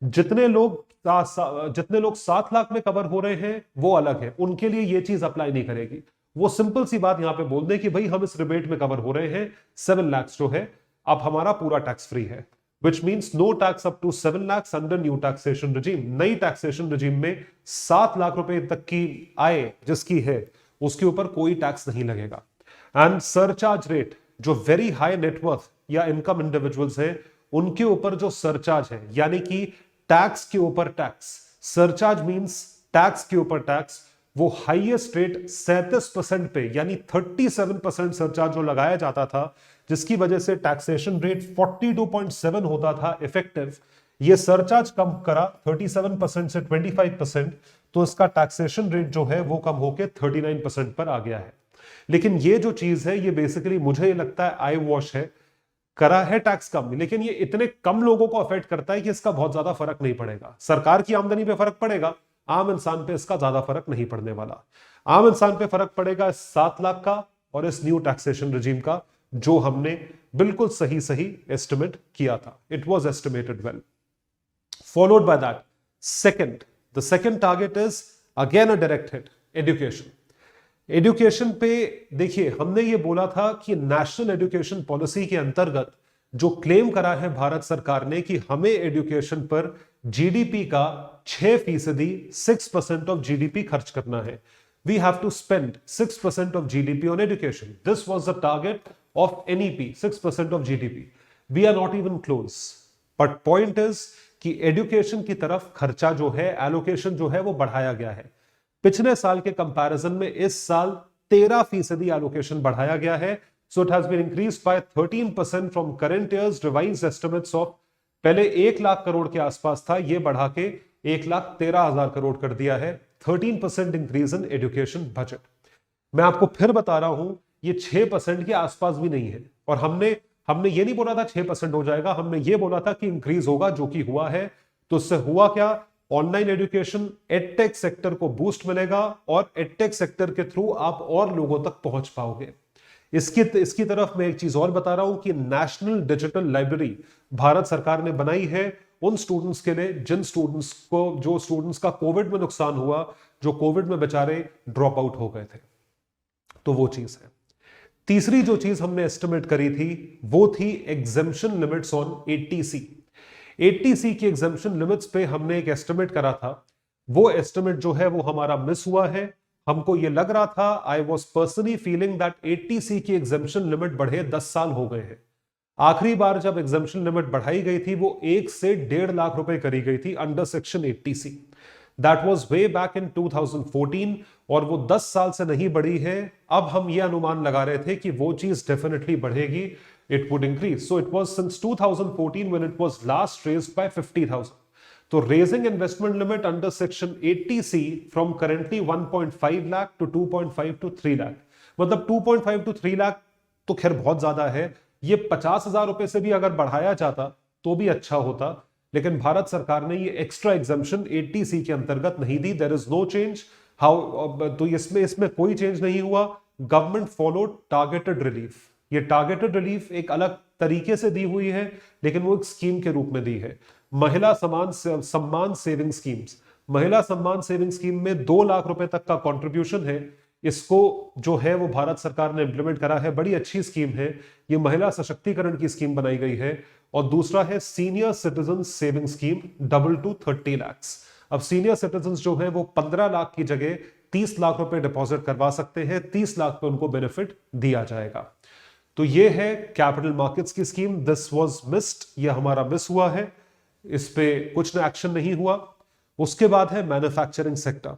Speaker 2: जितने लोग 7 लाख में कवर हो रहे हैं वो अलग है, उनके लिए ये चीज अप्लाई नहीं करेगी। वो सिंपल सी बात यहां पे बोल दे कि भाई हम इस रिबेट में कवर हो रहे हैं, 7 लाख जो है अब हमारा पूरा टैक्स फ्री है, which means no tax up to 7 lakh under new taxation regime. नई टैक्सेशन रिजीम में 7 लाख रुपए तक की आय जिसकी है उसके ऊपर कोई टैक्स नहीं लगेगा। एंड सरचार्ज रेट, जो वेरी हाई नेटवर्थ या इनकम इंडिविजुअल्स हैं उनके ऊपर जो सरचार्ज है, यानी कि टैक्स के ऊपर टैक्स, सरचार्ज मींस टैक्स के ऊपर टैक्स, वो हाईएस्ट रेट 37% पे, यानी 37% सरचार्ज जो लगाया जाता था, जिसकी वजह से टैक्सेशन रेट 42.7 होता था इफेक्टिव। ये सरचार्ज कम करा 37% से 25%, तो इसका टैक्सेशन रेट जो है वो कम होकर 39% पर आ गया है। लेकिन ये जो चीज है ये बेसिकली मुझे ये लगता है आई वॉश है। करा है टैक्स कम, लेकिन ये इतने कम लोगों को अफेक्ट करता है कि इसका बहुत ज्यादा फर्क नहीं पड़ेगा। सरकार की आमदनी पे फर्क पड़ेगा, आम इंसान पे इसका ज्यादा फर्क नहीं पड़ने वाला। आम इंसान पे फर्क पड़ेगा इस 7 लाख का और इस न्यू टैक्सेशन रिजीम का, जो हमने बिल्कुल सही एस्टिमेट किया था। It was estimated well. Followed by that the second target is again a direct hit, education. Education पे देखिए, हमने ये बोला था कि नेशनल एजुकेशन पॉलिसी के अंतर्गत जो क्लेम करा है भारत सरकार ने कि हमें एजुकेशन पर जीडीपी का 6%, 6% ऑफ जीडीपी खर्च करना है। We have to spend 6% of GDP on education. This was the target of NEP, 6% of GDP. We are not even close. But point is कि एजुकेशन की तरफ खर्चा जो है, एलोकेशन जो है वो बढ़ाया गया है। पिछले साल के कंपैरिजन में इस साल 13% एलोकेशन बढ़ाया गया है। So it has been increased by 13% from current year's revised estimates of, पहले 1 लाख करोड़ के आसपास था, ये बढ़ा के 1,13,000 करोड़ कर दिया है। 13% इंक्रीज इन एजुकेशन बजट। मैं आपको फिर बता रहा हूं, ये 6% के आसपास भी नहीं है। और हमने ये नहीं बोला था 6% हो जाएगा, हमने ये बोला था कि इंक्रीज होगा, जो कि हुआ है। तो इससे हुआ क्या? ऑनलाइन एजुकेशन, एडटेक सेक्टर को बूस्ट मिलेगा और एडटेक सेक्टर के थ्रू आप और लोगों तक पहुंच पाओगे। इसकी तरफ मैं एक चीज और बता रहा हूं कि नेशनल डिजिटल लाइब्रेरी भारत सरकार ने बनाई है उन स्टूडेंट्स के लिए जो स्टूडेंट्स का कोविड में नुकसान हुआ, जो कोविड में बेचारे ड्रॉप आउट हो गए थे। तो वो चीज है। तीसरी जो चीज हमने एस्टिमेट करी थी वो थी exemption limits on 80C। 80C की एग्जेम्पशन लिमिट्स पे हमने एक एस्टिमेट करा था। वो एस्टिमेट जो है वो हमारा मिस हुआ है। हमको ये लग रहा था, I was personally feeling that 80C की एग्जेम्पशन लिमिट बढ़े 10 साल हो गए हैं। आखिरी बार जब एग्जेम्पशन लिमिट बढ़ाई गई थी वो 1 से 1.5 लाख रुपए करी गई थी under section 80C। That was way back in 2014 और वो 10 साल से नहीं बढ़ी है। अब हम ये अनुमान लगा रहे थे कि वो चीज डेफिनेटली बढ़ेगी, it would increase. So it was since 2014 when it was last raised by 50,000. तो raising investment limit under section 80C from currently 1.5 lakh to 2.5 to 3 lakh, मतलब 2.5 to 3 लाख तो खैर बहुत ज्यादा है। ये 50,000 रुपए से भी अगर बढ़ाया जाता तो भी अच्छा होता, लेकिन भारत सरकार ने ये एक्स्ट्रा एग्जाम्पशन 80C के अंतर्गत नहीं दी। There is no change how, तो इसमें कोई चेंज नहीं हुआ। Government followed targeted relief. ये टारगेटेड रिलीफ एक अलग तरीके से दी हुई है, लेकिन वो एक स्कीम के रूप में दी है। महिला सम्मान सेविंग स्कीम्स, महिला सम्मान सेविंग स्कीम में 2 लाख रुपए तक का कंट्रीब्यूशन है। इसको जो है वो भारत सरकार ने इंप्लीमेंट करा है, बड़ी अच्छी स्कीम है। ये महिला सशक्तिकरण की स्कीम बनाई गई है। और दूसरा है senior citizen saving scheme, double two 30 lakh. अब सीनियर सिटीजन जो है वो 15 लाख की जगह 30 लाख रुपए डिपॉजिट करवा सकते हैं। 30 लाख पे उनको बेनिफिट दिया जाएगा। तो ये है कैपिटल मार्केट्स की स्कीम। दिस वाज मिस्ड, ये हमारा मिस हुआ है, इस पे कुछ ना एक्शन नहीं हुआ। उसके बाद है मैन्युफैक्चरिंग सेक्टर।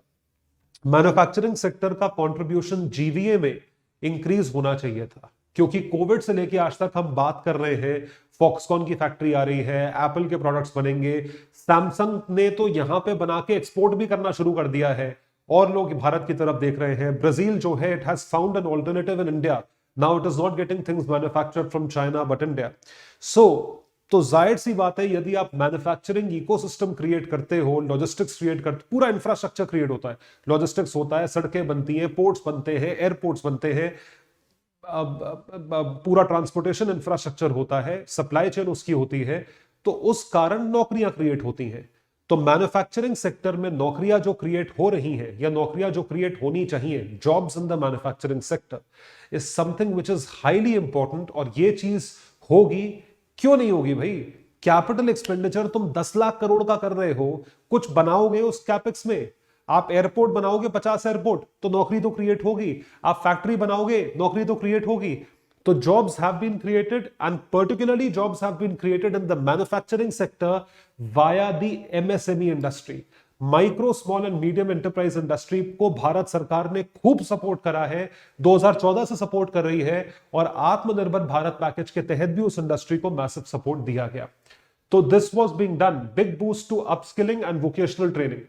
Speaker 2: मैन्युफैक्चरिंग सेक्टर का कंट्रीब्यूशन जीवीए में इंक्रीज होना चाहिए था, क्योंकि कोविड से लेके आज तक हम बात कर रहे हैं, फॉक्सकॉन की फैक्ट्री आ रही है, एप्पल के प्रोडक्ट्स बनेंगे, सैमसंग ने तो यहां पे बना के एक्सपोर्ट भी करना शुरू कर दिया है और लोग भारत की तरफ देख रहे हैं। ब्राजील जो है, it has found an alternative in India. Now it is not getting things manufactured from China but India. तो जाहिर सी बात है, यदि आप मैन्युफैक्चरिंग इकोसिस्टम क्रिएट करते हो, लॉजिस्टिक्स क्रिएट करते, पूरा इंफ्रास्ट्रक्चर क्रिएट होता है, लॉजिस्टिक्स होता है, सड़कें बनती हैं, पोर्ट्स बनते हैं, एयरपोर्ट्स बनते हैं, पूरा ट्रांसपोर्टेशन इंफ्रास्ट्रक्चर होता है, सप्लाई चेन उसकी होती है, तो उस कारण नौकरियां क्रिएट होती हैं। तो मैन्युफैक्चरिंग सेक्टर में नौकरियां जो क्रिएट हो रही हैं या नौकरियां जो क्रिएट होनी चाहिए, jobs in the manufacturing sector is something which is highly important. और ये चीज होगी, क्यों नहीं होगी भाई? कैपिटल एक्सपेंडिचर तुम 10 लाख करोड़ का कर रहे हो, कुछ बनाओगे उस कैपेक्स में। आप एयरपोर्ट बनाओगे 50 एयरपोर्ट, तो नौकरी तो क्रिएट होगी। आप फैक्ट्री बनाओगे, नौकरी तो क्रिएट होगी। तो jobs have been created and particularly jobs have been created in the manufacturing sector via the MSME industry. Micro small and medium enterprise industry को भारत सरकार ने खूब सपोर्ट करा है, 2014 से सपोर्ट कर रही है, और आत्मनिर्भर भारत पैकेज के तहत भी उस इंडस्ट्री को मैसिव सपोर्ट दिया गया। तो this was being done, big boost to upskilling and vocational training.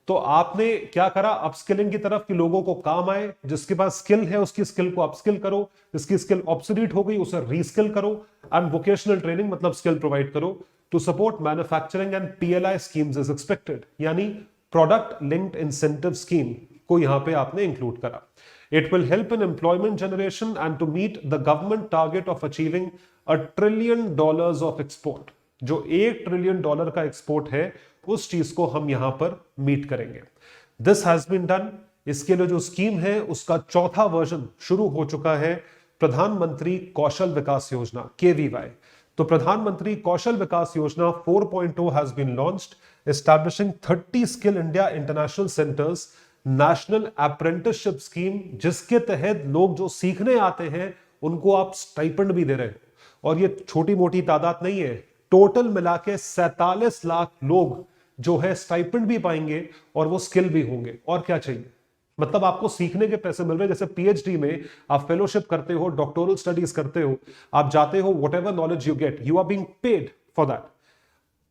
Speaker 2: तो आपने क्या करा? अपस्किलिंग की तरफ कि लोगों को काम आए, जिसके पास स्किल है उसकी स्किल को अपस्किल करो, जिसकी स्किल ऑब्सोलीट हो गई उसे रीस्किल करो, एंड वोकेशनल ट्रेनिंग मतलब स्किल प्रोवाइड करो। To support manufacturing and PLI schemes is expected, यानी प्रोडक्ट लिंक्ड इंसेंटिव स्कीम को यहां पे आपने इंक्लूड करा। It will help in employment generation and to meet the government target of achieving $1 trillion of export. जो $1 trillion का export है, उस चीज को हम यहां पर मीट करेंगे। This has been done. इसके लिए जो स्कीम है उसका 4था वर्जन शुरू हो चुका है, प्रधानमंत्री कौशल विकास योजना, KVY। तो प्रधानमंत्री कौशल Vikas Yojana 4.0 has been launched, establishing 30 skill India international centres, national apprenticeship scheme, जिसके तहत लोग जो सीखने आते हैं उनको आप स्टाइपेंड भी दे रहे हो। और ये छोटी मोटी तादाद नहीं है, टोटल मिला के 47 लाख लोग जो है स्टाइपेंड भी पाएंगे और वो स्किल भी होंगे। और क्या चाहिए? मतलब आपको सीखने के पैसे मिल रहे हैं। जैसे PhD में आप फेलोशिप करते हो, डॉक्टोरल स्टडीज करते हो, आप जाते हो, whatever knowledge you get, you are being paid for that.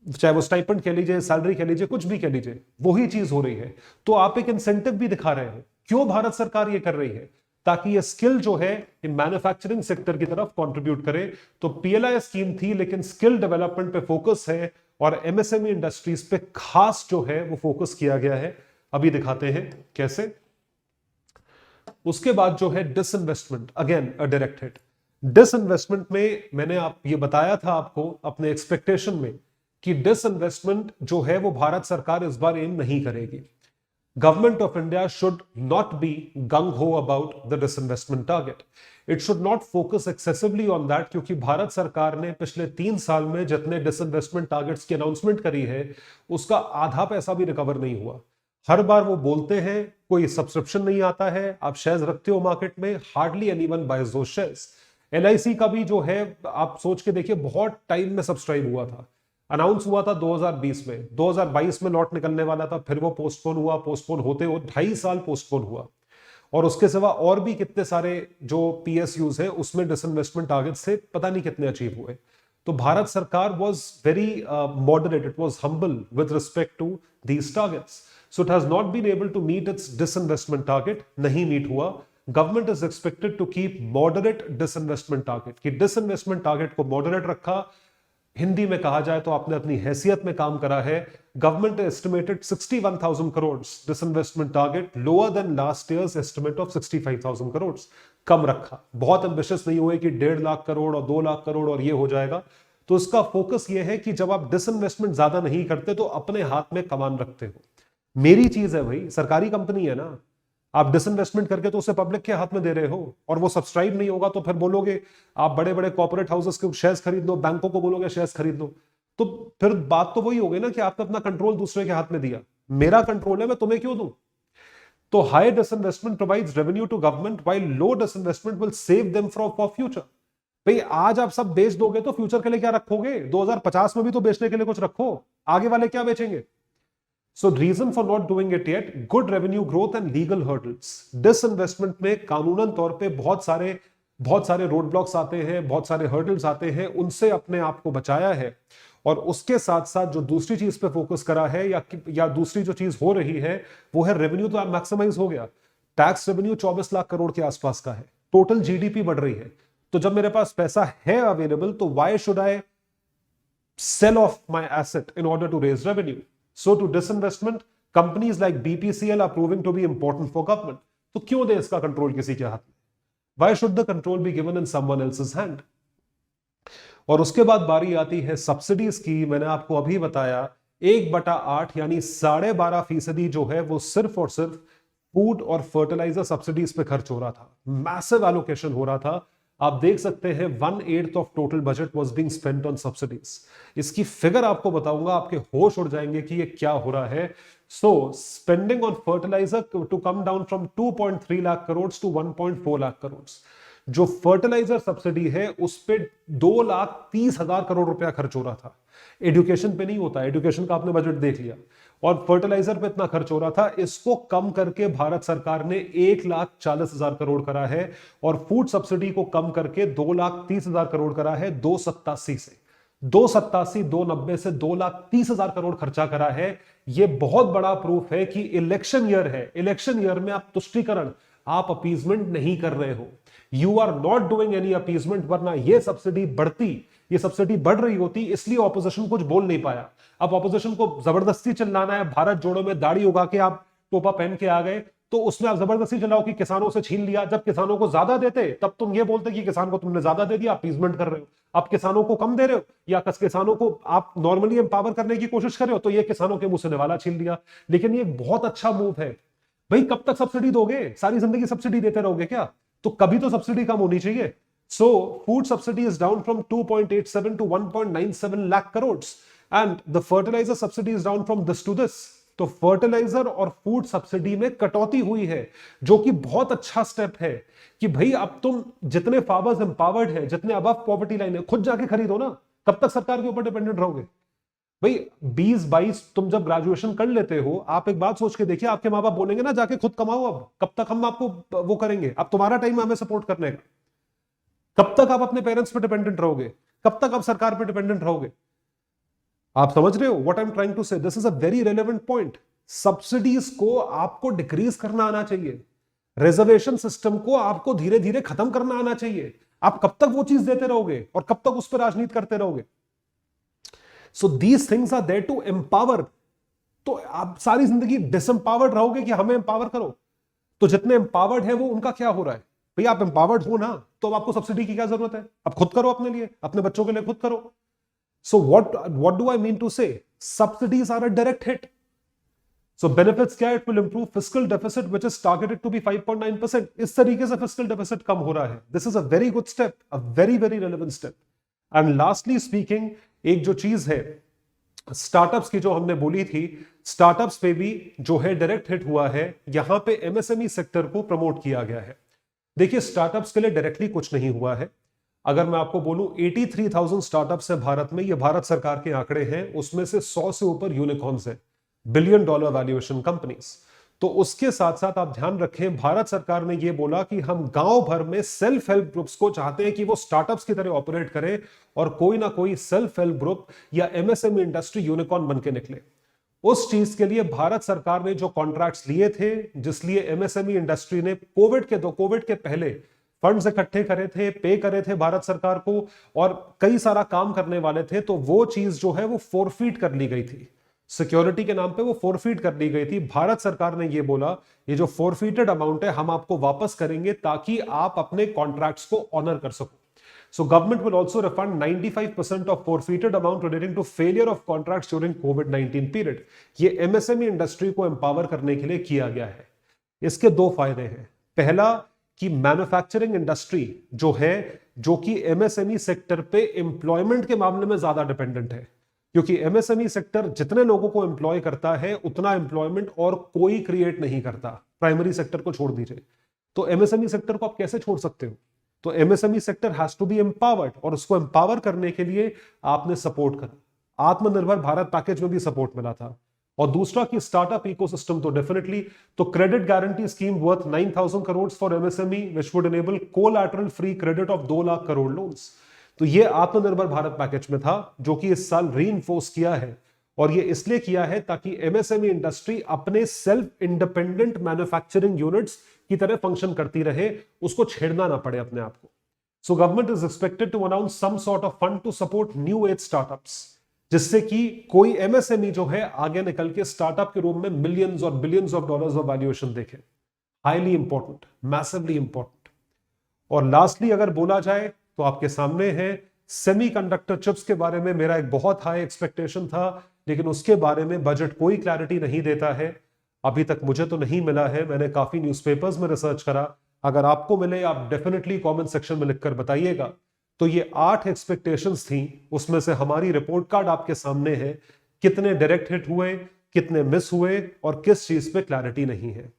Speaker 2: चाहे वो स्टाइपेंड कह लीजिए, सैलरी कह लीजिए, कुछ भी कह लीजिए, वही चीज हो रही है। तो आप एक इंसेंटिव भी दिखा रहे हो। क्यों भारत सरकार ये कर रही है? ताकि ये स्किल जो है मैन्युफैक्चरिंग सेक्टर की तरफ कंट्रीब्यूट करे। तो पीएलआई स्कीम थी, लेकिन स्किल डेवलपमेंट पे फोकस है और एमएसएमई इंडस्ट्रीज पे खास जो है वो फोकस किया गया है। अभी दिखाते हैं कैसे। उसके बाद जो है disinvestment, again a direct hit. Disinvestment में मैंने ये बताया था आपको अपने एक्सपेक्टेशन में कि डिसइन्वेस्टमेंट जो है वो भारत सरकार इस बार एम नहीं करेगी। Government of India should not be gung ho about the disinvestment target. It should not focus excessively on that, क्योंकि भारत सरकार ने पिछले 3 साल में जितने डिसइन्वेस्टमेंट टारगेट्स की अनाउंसमेंट करी है उसका आधा पैसा भी रिकवर नहीं हुआ। हर बार वो बोलते हैं कोई सब्सक्रिप्शन नहीं आता है, आप शेयर्स रखते हो मार्केट में, हार्डली एनीवन बायज दोस शेयर्स। एलआईसी का भी जो है आप सोच के देखिए बहुत टाइम में सब्सक्राइब हुआ था, अनाउंस हुआ था 2020 में, 2022 में लॉट निकलने वाला था, फिर वो पोस्टपोन हुआ, पोस्टपोन होते हो 2.5 साल पोस्टपोन हुआ। और उसके सिवा और भी कितने सारे जो पीएसयूज है उसमें डिसइन्वेस्टमेंट टारगेट्स थे, पता नहीं कितने अचीव हुए। तो भारत सरकार was very moderate, it was humble with respect to these targets. So it has not been able to meet its disinvestment target, नहीं meet हुआ। Government is expected to keep moderate disinvestment target, कि disinvestment target को moderate रखा। हिंदी में कहा जाए तो आपने अपनी हैसियत में काम करा है। Government estimated 61,000 crore disinvestment target, lower than last year's estimate of 65,000 crore, कम रखा। बहुत एम्बिशियस नहीं हुए कि 1.5 लाख करोड़ और 2 लाख करोड़ और ये हो जाएगा। तो इसका फोकस ये है कि जब आप डिसइन्वेस्टमेंट ज्यादा नहीं करते तो अपने हाथ में कमान रखते हो। मेरी चीज है भाई, सरकारी कंपनी है ना, आप डिसइन्वेस्टमेंट करके तो उसे पब्लिक के हाथ में दे रहे हो, और वो सब्सक्राइब नहीं होगा तो फिर बोलोगे आप बड़े बड़े कॉर्पोरेट हाउसेस के शेयर्स खरीद लो, बैंकों को बोलोगे शेयर्स खरीद लो। तो फिर बात तो वही हो गई ना कि आपने अपना कंट्रोल दूसरे के हाथ में दिया। मेरा कंट्रोल है, मैं तुम्हें क्यों दूं? तो high disinvestment provides revenue to government while low disinvestment will save them for future. भाई आज आप सब बेच दोगे तो फ्यूचर के लिए क्या रखोगे? 2050 में भी तो बेचने के लिए कुछ रखो, आगे वाले क्या बेचेंगे? So reason for not doing it yet, good revenue growth and legal hurdles. Disinvestment में कानूनन तौर पे बहुत सारे रोड ब्लॉक्स आते हैं, बहुत सारे हर्डल्स आते हैं, उनसे अपने आप को बचाया है। और उसके साथ साथ जो दूसरी चीज पे फोकस करा है या दूसरी जो चीज हो रही है वो है रेवेन्यू तो मैक्सिमाइज हो गया। टैक्स रेवेन्यू 24 लाख करोड़ के आसपास का है, टोटल जीडीपी बढ़ रही है। तो जब मेरे पास पैसा है अवेलेबल तो why should I sell off my asset in order to raise revenue? So to disinvestment, companies like BPCL are proving to be important for government. तो क्यों दे इसका कंट्रोल किसी के हाथ में? Why should the control be given in someone else's hand? और उसके बाद बारी आती है सब्सिडीज की। मैंने आपको अभी बताया 1/8 यानी 12.5% जो है वो सिर्फ और सिर्फ फूड और फर्टिलाइजर सब्सिडीज पे खर्च हो रहा था। मैसिव एलोकेशन हो रहा था। आप देख सकते हैं 1/8 of total budget was being spent on subsidies. इसकी फिगर आपको बताऊंगा, आपके होश उड़ जाएंगे कि ये क्या हो रहा है। So spending on fertiliser to come down from 2.3 lakh crore to 1.4 lakh crore. जो फर्टिलाइजर सब्सिडी है उस पे 2,30,000 करोड़ रुपया खर्च हो रहा था। एजुकेशन पे नहीं होता, एजुकेशन का आपने बजट देख लिया, और फर्टिलाइजर पे इतना खर्च हो रहा था। इसको कम करके भारत सरकार ने 1,40,000 करोड़ करा है, और फूड सब्सिडी को कम करके 2,30,000 करोड़ करा है। 287 से 287, 290 से 2,30,000 करोड़ खर्चा करा है। यह बहुत बड़ा प्रूफ है कि इलेक्शन ईयर है, इलेक्शन ईयर में आप तुष्टीकरण, आप अपीजमेंट नहीं कर रहे हो। You are not doing any appeasement, वरना यह सब्सिडी बढ़ती, ये सब्सिडी बढ़ रही होती, इसलिए ऑपोजिशन कुछ बोल नहीं पाया। अब ऑपोजिशन को जबरदस्ती चिल्लाना है, भारत जोड़ो में दाढ़ी उगा के आप टोपा पहन के आ गए, तो उसमें आप जबरदस्ती चिल्लाओ कि किसानों से छीन लिया। जब किसानों को ज्यादा देते तब तुम ये बोलते कि किसान को तुमने ज्यादा दे दिया, अपीजमेंट कर रहे हो। अब किसानों को कम दे रहे हो या किसानों को आप नॉर्मली एम्पावर करने की कोशिश कर रहे हो, तो ये किसानों के मुंह से निवाला छीन लिया। लेकिन ये बहुत अच्छा मूव है। भाई कब तक सब्सिडी दोगे? सारी जिंदगी सब्सिडी देते रहोगे क्या? तो कभी तो सब्सिडी कम होनी चाहिए। So food subsidy is down from 2.87 to 1.97 lakh crores, and the fertilizer subsidy is down from this to this. तो फर्टिलाइजर और फूड सब्सिडी में कटौती हुई है, जो कि बहुत अच्छा स्टेप है कि भाई अब तुम जितने फार्मर्स एम्पावर्ड है, जितने अबव पॉवर्टी लाइन है, खुद जाके खरीदो ना। कब तक सरकार के ऊपर डिपेंडेंट रहोगे? भाई 20-22 तुम जब ग्रेजुएशन कर लेते हो, आप एक बात सोच के देखिए, आपके माँ बाप बोलेंगे ना जाके खुद कमाओ। अब कब तक हम आपको वो करेंगे? अब तुम्हारा टाइम हमें सपोर्ट करने का। कब तक आप अपने पेरेंट्स पे डिपेंडेंट रहोगे? कब तक आप सरकार पे डिपेंडेंट रहोगे? आप समझ रहे हो what I am trying to say? This is a very relevant point. Subsidies को आपको डिक्रीज करना आना चाहिए, रिजर्वेशन सिस्टम को आपको धीरे धीरे खत्म करना आना चाहिए। आप कब तक वो चीज देते रहोगे और कब तक उस पर राजनीति करते रहोगे? So these things are there to empower. तो आप सारी जिंदगी डिसएम्पावर्ड रहोगे कि हमें एम्पावर करो। तो जितने एम्पावर्ड है वो उनका क्या हो रहा है? भैया आप एम्पावर्ड हो ना, तो अब आपको सब्सिडी की क्या जरूरत है? आप खुद करो, अपने लिए, अपने बच्चों के लिए खुद करो। So what do I mean to say? Subsidies are a direct hit. So benefits क्या है? It will improve fiscal deficit which is targeted to be 5.9%। इस तरीके से फिस्कल डेफिसिट कम हो रहा है। This is a very good step, a very very relevant step. And lastly speaking, एक जो चीज है स्टार्टअप्स की जो हमने बोली थी, स्टार्टअप्स पे भी जो है डायरेक्ट हिट हुआ है। यहां पे एमएसएमई सेक्टर को प्रमोट किया गया है। देखिए स्टार्टअप्स के लिए डायरेक्टली कुछ नहीं हुआ है। अगर मैं आपको बोलूं 83,000 स्टार्टअप्स हैं भारत में, ये भारत सरकार के आंकड़े हैं, उसमें से 100 से ऊपर यूनिकॉर्न्स हैं, $1 बिलियन वैल्यूएशन कंपनीज। तो उसके साथ साथ आप ध्यान रखें, भारत सरकार ने यह बोला कि हम गांव भर में सेल्फ हेल्प ग्रुप्स को चाहते हैं कि वो स्टार्टअप्स की तरह ऑपरेट करें और कोई ना कोई सेल्फ हेल्प ग्रुप या एमएसएमई इंडस्ट्री यूनिकॉर्न बन के निकले। उस चीज के लिए भारत सरकार ने जो कॉन्ट्रैक्ट्स लिए थे, जिसलिए एमएसएमई इंडस्ट्री ने कोविड के पहले फंड्स इकट्ठे करे थे, पे करे थे भारत सरकार को, और कई सारा काम करने वाले थे, तो वो चीज जो है वो फोरफीट कर ली गई थी। सिक्योरिटी के नाम पे वो फोरफीट कर ली गई थी। भारत सरकार ने ये बोला, ये जो फोरफीटेड अमाउंट है हम आपको वापस करेंगे ताकि आप अपने कॉन्ट्रैक्ट्स को ऑनर कर सको। So government will also refund 95% of forfeited amount relating to failure of contracts during COVID-19 period। ये एमएसएमई इंडस्ट्री को एम्पावर करने के लिए किया गया है। इसके दो फायदे हैं। पहला कि मैन्युफैक्चरिंग इंडस्ट्री जो है, जो कि एमएसएमई सेक्टर पे एम्प्लॉयमेंट के मामले में ज्यादा डिपेंडेंट है, क्योंकि एमएसएमई सेक्टर जितने लोगों को एम्प्लॉय करता है उतना एम्प्लॉयमेंट और कोई क्रिएट नहीं करता, प्राइमरी सेक्टर को छोड़ दीजिए। तो एमएसएमई सेक्टर को आप कैसे छोड़ सकते हो? तो MSME sector has to be empowered, और उसको एम्पावर करने के लिए आपने सपोर्ट करा। आत्मनिर्भर भारत पैकेज में भी सपोर्ट मिला था। और दूसरा कि स्टार्टअप इकोसिस्टम, तो डेफिनेटली तो credit guarantee scheme worth 9,000 crore for MSME which would enable collateral free credit of 2 lakh crore loans. तो ये आत्मनिर्भर भारत पैकेज में था, जो कि इस साल रीइंफोर्स किया है, और ये इसलिए किया है ताकि एमएसएमई इंडस्ट्री अपने सेल्फ इंडिपेंडेंट मैन्युफैक्चरिंग यूनिट्स की तरह फंक्शन करती रहे, उसको छेड़ना ना पड़े अपने आप को। So government is expected to announce some sort of fund to support new age startups, जिससे कि कोई एमएसएमई जो है आगे निकल के स्टार्टअप के रूप में मिलियंस और billions of dollars of valuation देखे। Highly important, massively important. और लास्टली अगर बोला जाए तो आपके सामने है सेमीकंडक्टर चिप्स के बारे में मेरा एक बहुत हाई एक्सपेक्टेशन था, लेकिन उसके बारे में बजट कोई क्लैरिटी नहीं देता है। अभी तक मुझे तो नहीं मिला है, मैंने काफी न्यूज़पेपर्स में रिसर्च करा। अगर आपको मिले आप डेफिनेटली कमेंट सेक्शन में लिखकर बताइएगा। तो ये 8 एक्सपेक्टेशंस थी, उसमें से हमारी रिपोर्ट कार्ड आपके सामने है। कितने डायरेक्ट हिट हुए, कितने मिस हुए, और किस चीज पे क्लैरिटी नहीं है।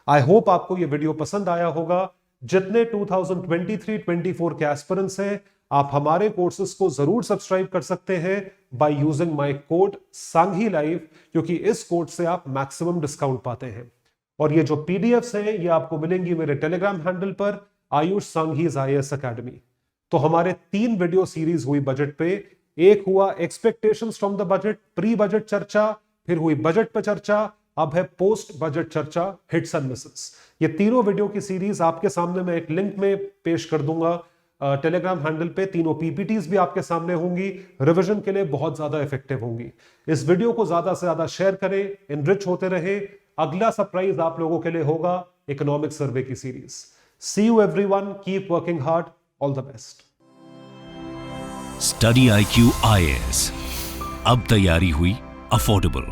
Speaker 2: आई होप आपको ये वीडियो पसंद आया होगा। जितने 2023-24 के एस्पिरेंट्स हैं, आप हमारे कोर्सेज को जरूर सब्सक्राइब कर सकते हैं by using my code Sanghi live, क्योंकि इस कोड से आप मैक्सिमम डिस्काउंट पाते हैं। और ये जो पीडीएफ्स हैं ये आपको मिलेंगी मेरे टेलीग्राम हैंडल पर, आयुष सांघीज IAS अकेडमी। तो हमारे 3 वीडियो सीरीज हुई बजट पे। एक हुआ expectations from the budget, pre budget चर्चा, फिर हुई बजट पे चर्चा, अब है पोस्ट बजट चर्चा, हिट्स एंड मिसेस। ये तीनों वीडियो की सीरीज आपके सामने मैं एक लिंक में पेश कर दूंगा टेलीग्राम हैंडल पे। तीनों पीपीटीज भी आपके सामने होंगी, रिवीजन के लिए बहुत ज्यादा इफेक्टिव होंगी। इस वीडियो को ज्यादा से ज्यादा शेयर करें, एनरिच होते रहे। अगला सरप्राइज आप लोगों के लिए होगा इकोनॉमिक सर्वे की series. See you everyone, keep working hard, all the best.
Speaker 1: Study IQ IAS, अब तैयारी हुई अफोर्डेबल।